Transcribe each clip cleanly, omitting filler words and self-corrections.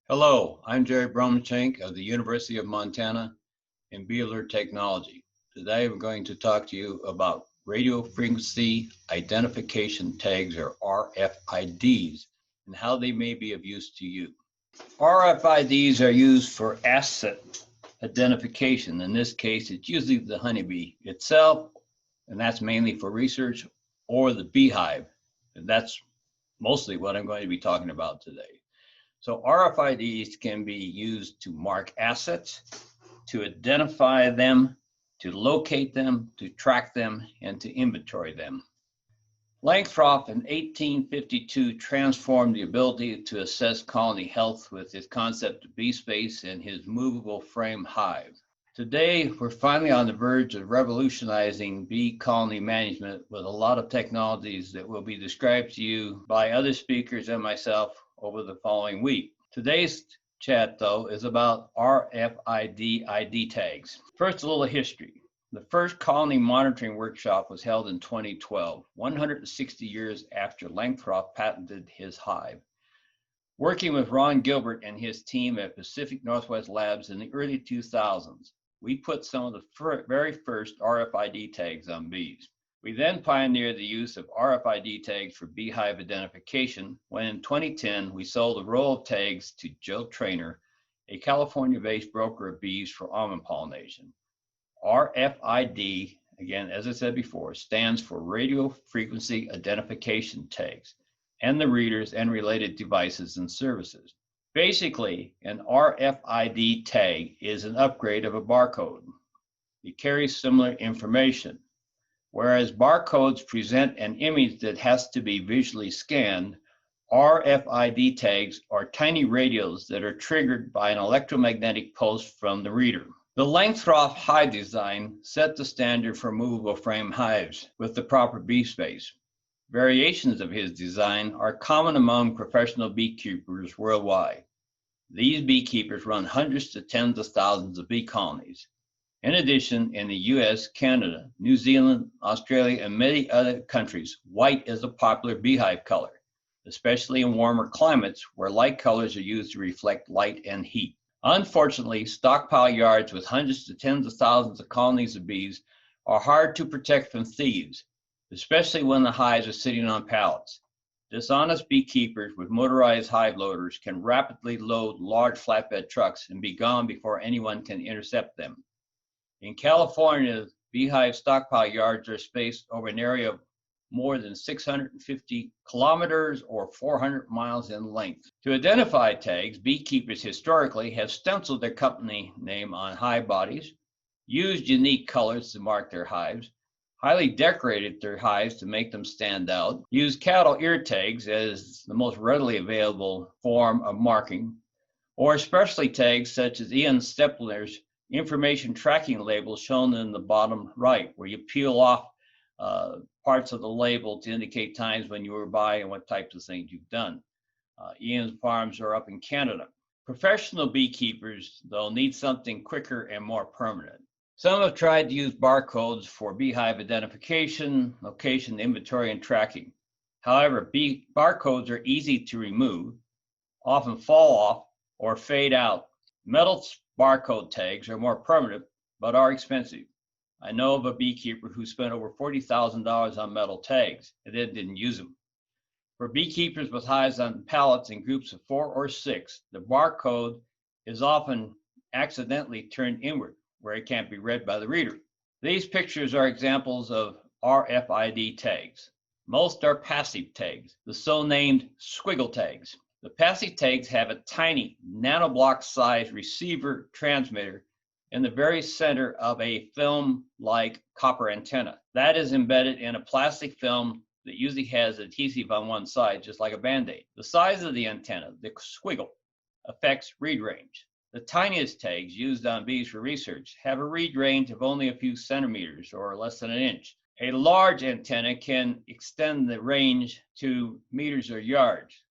Hello, I'm Jerry Bromenshenk of the University of Montana in Beeler Technology. Today we're going to talk to you about radio frequency identification tags, or RFIDs, and how they may be of use to you. RFIDs are used for asset identification. In this case, it's usually the honeybee itself, and that's mainly for research, or the beehive. And that's mostly what I'm going to be talking about today. So RFIDs can be used to mark assets, to identify them, to locate them, to track them, and to inventory them. Langstroth in 1852 transformed the ability to assess colony health with his concept of bee space and his movable frame hive. Today, we're finally on the verge of revolutionizing bee colony management with a lot of technologies that will be described to you by other speakers and myself over the following week. Today's chat, though, is about RFID ID tags. First, a little history. The first colony monitoring workshop was held in 2012, 160 years after Langstroth patented his hive. Working with Ron Gilbert and his team at Pacific Northwest Labs in the early 2000s, we put some of the very first RFID tags on bees. We then pioneered the use of RFID tags for beehive identification when in 2010 we sold a roll of tags to Joe Trainer, a California-based broker of bees for almond pollination. RFID, again, as I said before, stands for radio frequency identification tags, and the readers and related devices and services. Basically, an RFID tag is an upgrade of a barcode. It carries similar information. Whereas barcodes present an image that has to be visually scanned, RFID tags are tiny radios that are triggered by an electromagnetic pulse from the reader. The Langstroth hive design set the standard for movable frame hives with the proper bee space. Variations of his design are common among professional beekeepers worldwide. These beekeepers run hundreds to tens of thousands of bee colonies. In addition, in the US, Canada, New Zealand, Australia, and many other countries, white is a popular beehive color, especially in warmer climates where light colors are used to reflect light and heat. Unfortunately, stockpile yards with hundreds to tens of thousands of colonies of bees are hard to protect from thieves, especially when the hives are sitting on pallets. Dishonest beekeepers with motorized hive loaders can rapidly load large flatbed trucks and be gone before anyone can intercept them. In California, beehive stockpile yards are spaced over an area of more than 650 kilometers or 400 miles in length. To identify tags, beekeepers historically have stenciled their company name on hive bodies, used unique colors to mark their hives, highly decorated their hives to make them stand out, used cattle ear tags as the most readily available form of marking, or specialty tags such as Ian Stepler's information tracking label shown in the bottom right, where you peel off parts of the label to indicate times when you were by and what types of things you've done. Ian's farms are up in Canada. Professional beekeepers, though, need something quicker and more permanent. Some have tried to use barcodes for beehive identification, location, inventory, and tracking. However, barcodes are easy to remove, often fall off or fade out. Metal barcode tags are more permanent, but are expensive. I know of a beekeeper who spent over $40,000 on metal tags and then didn't use them. For beekeepers with hives on pallets in groups of 4 or 6, the barcode is often accidentally turned inward, where it can't be read by the reader. These pictures are examples of RFID tags. Most are passive tags, the so-named squiggle tags. The passive tags have a tiny nanoblock-sized receiver transmitter in the very center of a film-like copper antenna. That is embedded in a plastic film that usually has adhesive on one side, just like a Band-Aid. The size of the antenna, the squiggle, affects read range. The tiniest tags used on bees for research have a read range of only a few centimeters or less than an inch. A large antenna can extend the range to meters or yards.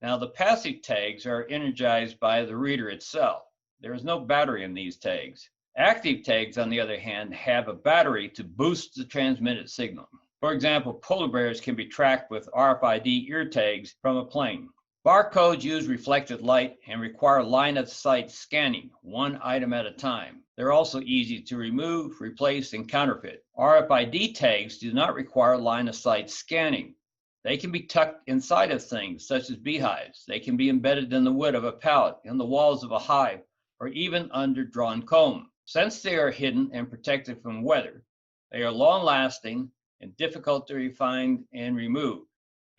Now, the passive tags are energized by the reader itself. There is no battery in these tags. Active tags, on the other hand, have a battery to boost the transmitted signal. For example, polar bears can be tracked with RFID ear tags from a plane. Barcodes use reflected light and require line-of-sight scanning, one item at a time. They're also easy to remove, replace, and counterfeit. RFID tags do not require line-of-sight scanning. They can be tucked inside of things, such as beehives. They can be embedded in the wood of a pallet, in the walls of a hive, or even under drawn comb. Since they are hidden and protected from weather, they are long-lasting and difficult to find and remove,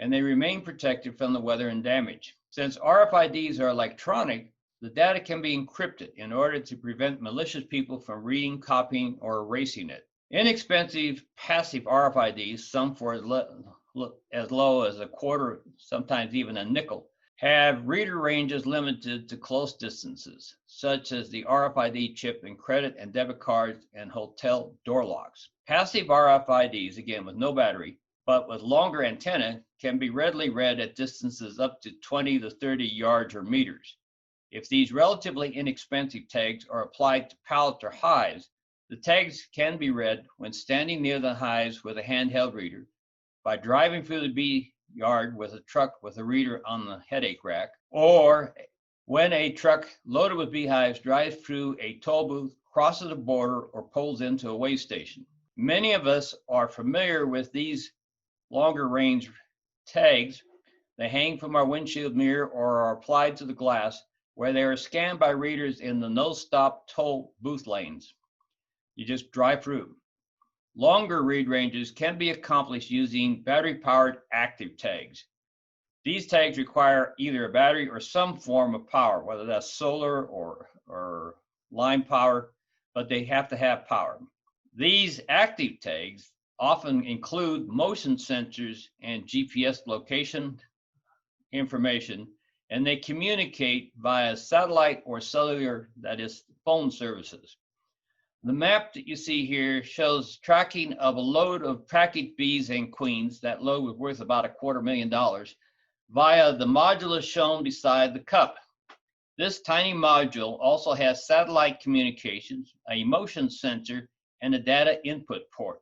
and they remain protected from the weather and damage. Since RFIDs are electronic, the data can be encrypted in order to prevent malicious people from reading, copying, or erasing it. Inexpensive passive RFIDs, some for as low as a quarter, sometimes even a nickel, have reader ranges limited to close distances, such as the RFID chip in credit and debit cards and hotel door locks. Passive RFIDs, again with no battery, but with longer antenna, can be readily read at distances up to 20 to 30 yards or meters. If these relatively inexpensive tags are applied to pallets or hives, the tags can be read when standing near the hives with a handheld reader, by driving through the bee yard with a truck with a reader on the headache rack, or when a truck loaded with beehives drives through a toll booth, crosses a border, or pulls into a way station. Many of us are familiar with these longer range tags. They hang from our windshield mirror or are applied to the glass, where they are scanned by readers in the no-stop toll booth lanes. You just drive through. Longer read ranges can be accomplished using battery-powered active tags. These tags require either a battery or some form of power, whether that's solar or line power, but they have to have power. These active tags often include motion sensors and GPS location information, and they communicate via satellite or cellular, that is, phone services. The map that you see here shows tracking of a load of packaged bees and queens. That load was worth about $250,000 via the module shown beside the cup. This tiny module also has satellite communications, a motion sensor, and a data input port.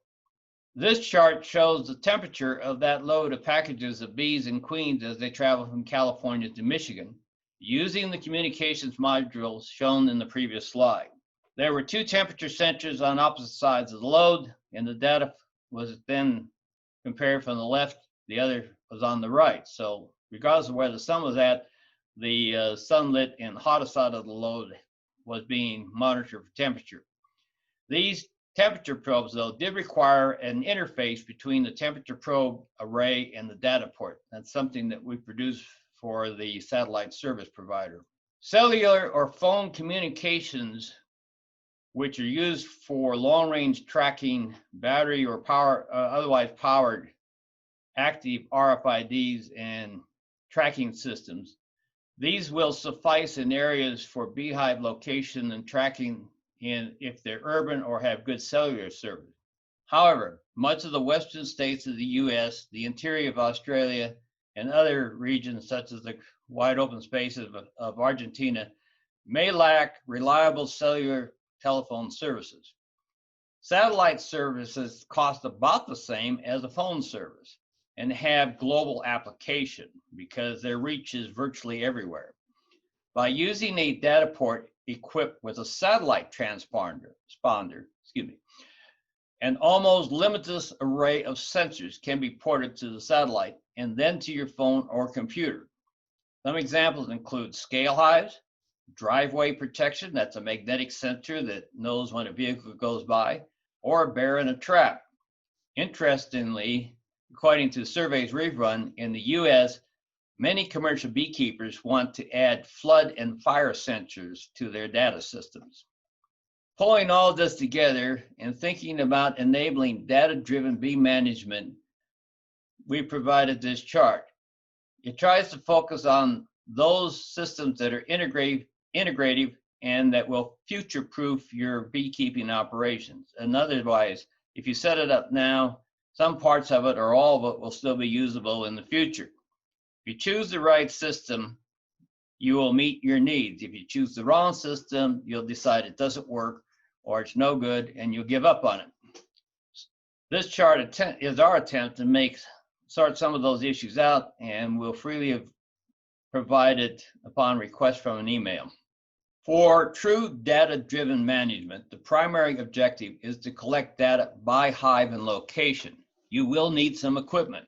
This chart shows the temperature of that load of packages of bees and queens as they travel from California to Michigan, using the communications modules shown in the previous slide. There were two temperature sensors on opposite sides of the load, and the data was then compared from the left, the other was on the right. So regardless of where the sun was at, the sunlit and hottest side of the load was being monitored for temperature. These temperature probes, though, did require an interface between the temperature probe array and the data port. That's something that we produce for the satellite service provider. Cellular or phone communications, which are used for long-range tracking, battery or power, otherwise powered active RFIDs and tracking systems. These will suffice in areas for beehive location and tracking if they're urban or have good cellular service. However, much of the western states of the US, the interior of Australia, and other regions such as the wide open spaces of Argentina may lack reliable cellular telephone services. Satellite services cost about the same as a phone service and have global application because their reach is virtually everywhere. By using a data port equipped with a satellite transponder, an almost limitless array of sensors can be ported to the satellite and then to your phone or computer. Some examples include scale hives, driveway protection, that's a magnetic sensor that knows when a vehicle goes by, or a bear in a trap. Interestingly, according to surveys we've run in the US, many commercial beekeepers want to add flood and fire sensors to their data systems. Pulling all this together and thinking about enabling data-driven bee management, we provided this chart. It tries to focus on those systems that are integrative and that will future-proof your beekeeping operations. And otherwise, if you set it up now, some parts of it or all of it will still be usable in the future. If you choose the right system, you will meet your needs. If you choose the wrong system, you'll decide it doesn't work or it's no good and you'll give up on it. This chart is our attempt to sort some of those issues out, and we'll freely provided upon request from an email. For true data-driven management, the primary objective is to collect data by hive and location. You will need some equipment.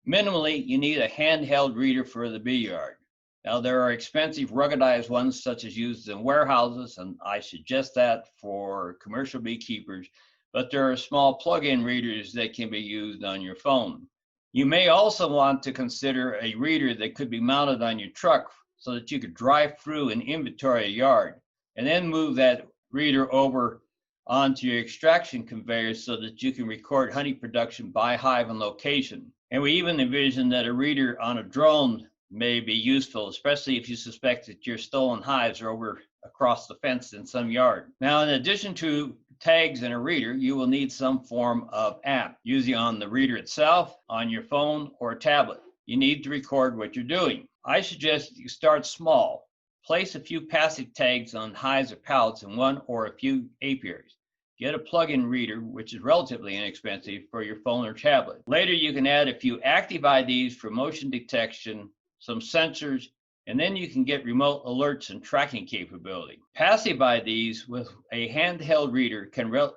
Minimally, you need a handheld reader for the bee yard. Now, there are expensive ruggedized ones such as used in warehouses, and I suggest that for commercial beekeepers, but there are small plug-in readers that can be used on your phone. You may also want to consider a reader that could be mounted on your truck so that you could drive through and inventory a yard, and then move that reader over onto your extraction conveyor so that you can record honey production by hive and location. And we even envision that a reader on a drone may be useful, especially if you suspect that your stolen hives are over across the fence in some yard. Now, in addition to tags and a reader, you will need some form of app, usually on the reader itself, on your phone or tablet. You need to record what you're doing. I suggest you start small. Place a few passive tags on hives or pallets in one or a few apiaries. Get a plug-in reader, which is relatively inexpensive, for your phone or tablet. Later, you can add a few active IDs for motion detection, some sensors, and then you can get remote alerts and tracking capability. Passive IDs with a handheld reader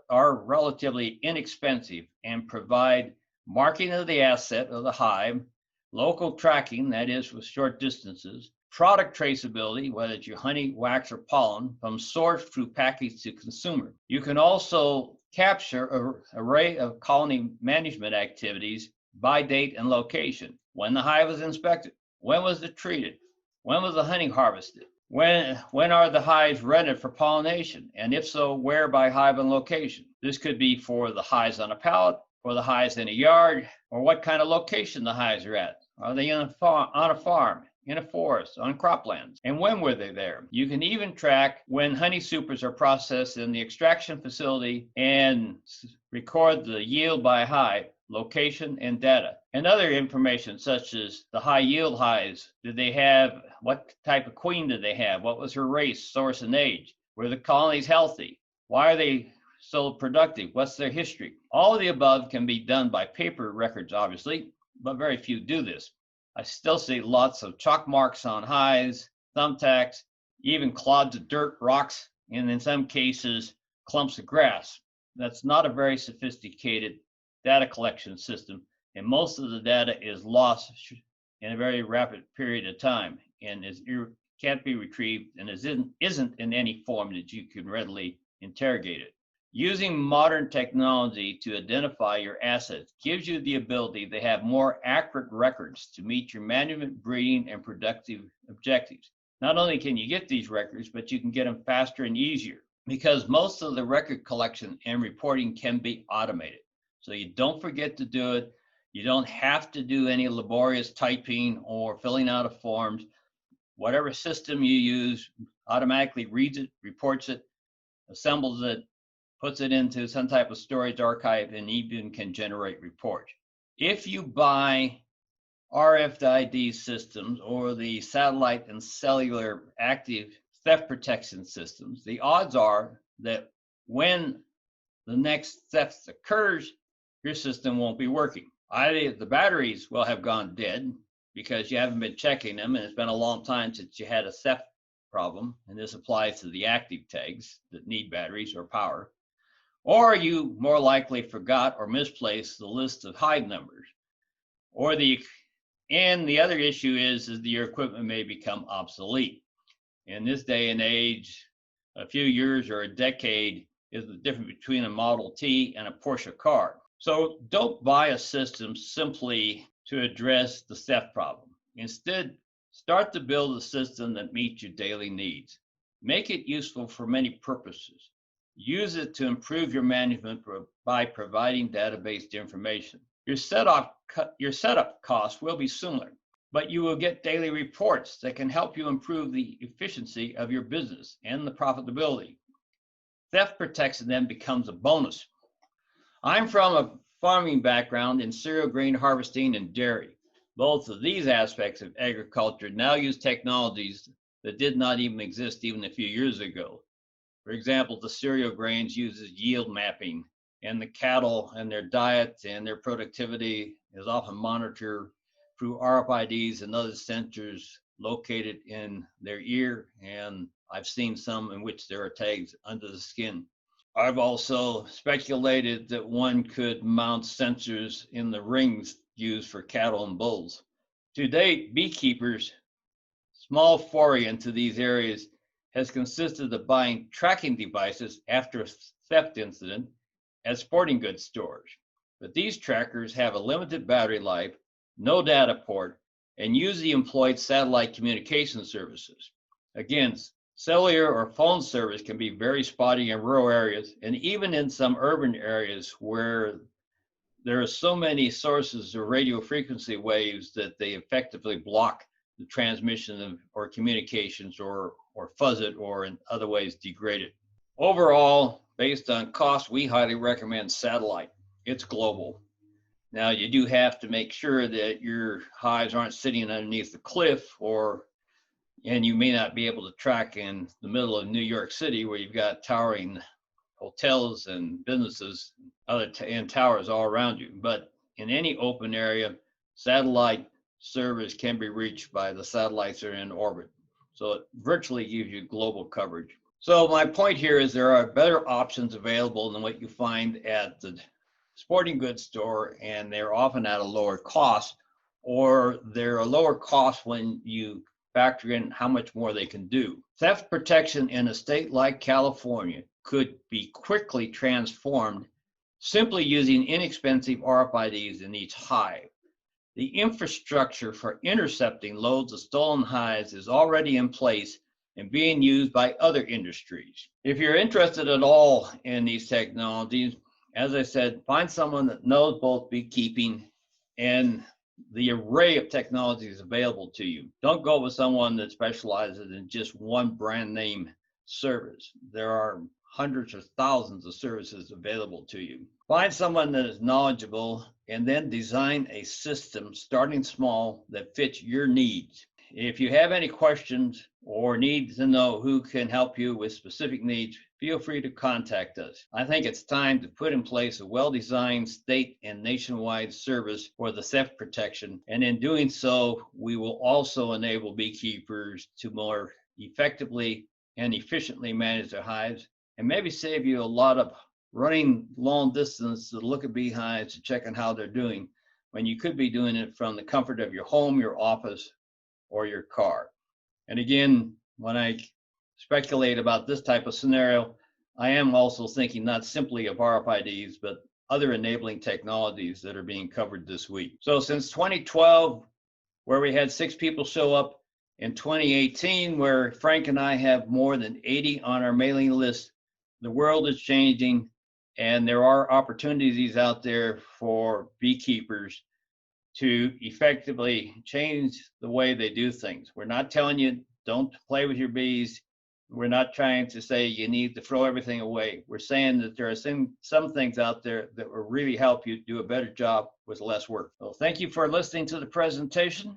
are relatively inexpensive and provide marking of the asset of the hive, local tracking, that is with short distances, product traceability, whether it's your honey, wax, or pollen, from source through package to consumer. You can also capture an array of colony management activities by date and location. When the hive was inspected, when was it treated, when was the honey harvested, when are the hives rented for pollination, and if so, where by hive and location. This could be for the hives on a pallet, or the hives in a yard, or what kind of location the hives are at. Are they on a farm, in a forest, on croplands, and when were they there? You can even track when honey supers are processed in the extraction facility and record the yield by hive, location, and data. And other information such as the high yield hives. Did they have, what type of queen did they have? What was her race, source, and age? Were the colonies healthy? Why are they so productive? What's their history? All of the above can be done by paper records, obviously, but very few do this. I still see lots of chalk marks on hives, thumbtacks, even clods of dirt, rocks, and in some cases, clumps of grass. That's not a very sophisticated data collection system, and most of the data is lost in a very rapid period of time and can't be retrieved and isn't in any form that you can readily interrogate it. Using modern technology to identify your assets gives you the ability to have more accurate records to meet your management, breeding, and productive objectives. Not only can you get these records, but you can get them faster and easier because most of the record collection and reporting can be automated. So you don't forget to do it. You don't have to do any laborious typing or filling out of forms. Whatever system you use automatically reads it, reports it, assembles it, puts it into some type of storage archive, and even can generate reports. If you buy RFID systems or the satellite and cellular active theft protection systems, the odds are that when the next theft occurs, your system won't be working. Either the batteries will have gone dead because you haven't been checking them and it's been a long time since you had a theft problem, and this applies to the active tags that need batteries or power, or you more likely forgot or misplaced the list of hive numbers, and the other issue is that your equipment may become obsolete. In this day and age, a few years or a decade is the difference between a Model T and a Porsche car. So don't buy a system simply to address the theft problem. Instead, start to build a system that meets your daily needs. Make it useful for many purposes. Use it to improve your management by providing database information. Your setup costs will be similar, but you will get daily reports that can help you improve the efficiency of your business and the profitability. Theft protection then becomes a bonus. I'm from a farming background in cereal grain harvesting and dairy. Both of these aspects of agriculture now use technologies that did not even exist even a few years ago. For example, the cereal grains uses yield mapping, and the cattle and their diet and their productivity is often monitored through RFIDs and other sensors located in their ear, and I've seen some in which there are tags under the skin. I've also speculated that one could mount sensors in the rings used for cattle and bulls. To date, beekeepers' small foray into these areas has consisted of buying tracking devices after a theft incident at sporting goods stores. But these trackers have a limited battery life, no data port, and usually employ satellite communication services. Again, cellular or phone service can be very spotty in rural areas and even in some urban areas where there are so many sources of radio frequency waves that they effectively block the transmission of or communications or fuzz it or in other ways degrade it. Overall, based on cost, we highly recommend satellite. It's global. Now, you do have to make sure that your hives aren't sitting underneath the cliff, and you may not be able to track in the middle of New York City where you've got towering hotels and businesses and towers all around you. But in any open area, satellite service can be reached by the satellites that are in orbit. So it virtually gives you global coverage. So my point here is there are better options available than what you find at the sporting goods store, and they're often at a lower cost, or they're a lower cost when you factor in how much more they can do. Theft protection in a state like California could be quickly transformed simply using inexpensive RFIDs in each hive. The infrastructure for intercepting loads of stolen hives is already in place and being used by other industries. If you're interested at all in these technologies, as I said, find someone that knows both beekeeping and the array of technologies available to you. Don't go with someone that specializes in just one brand name service. There are hundreds or thousands of services available to you. Find someone that is knowledgeable and then design a system starting small that fits your needs. If you have any questions or need to know who can help you with specific needs, feel free to contact us. I think it's time to put in place a well-designed state and nationwide service for the theft protection. And in doing so, we will also enable beekeepers to more effectively and efficiently manage their hives and maybe save you a lot of running long distance to look at beehives to check on how they're doing when you could be doing it from the comfort of your home, your office, or your car. And again, when I speculate about this type of scenario, I am also thinking not simply of RFIDs, but other enabling technologies that are being covered this week. So since 2012, where we had 6 people show up, in 2018, where Frank and I have more than 80 on our mailing list, the world is changing, and there are opportunities out there for beekeepers to effectively change the way they do things. We're not telling you don't play with your bees. We're not trying to say you need to throw everything away. We're saying that there are some things out there that will really help you do a better job with less work. So thank you for listening to the presentation.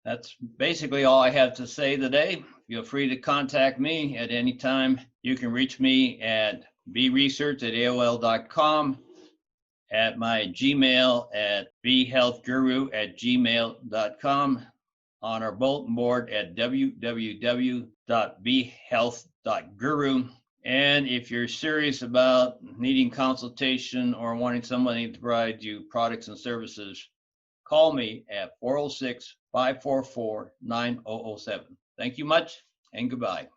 That's basically all I have to say today. Feel free to contact me at any time. You can reach me at beeresearch@aol.com, at my Gmail at beehealthguru@gmail.com, on our bulletin board at www.beehealth.guru. And if you're serious about needing consultation or wanting somebody to provide you products and services, call me at 406-544-9007. Thank you much, and goodbye.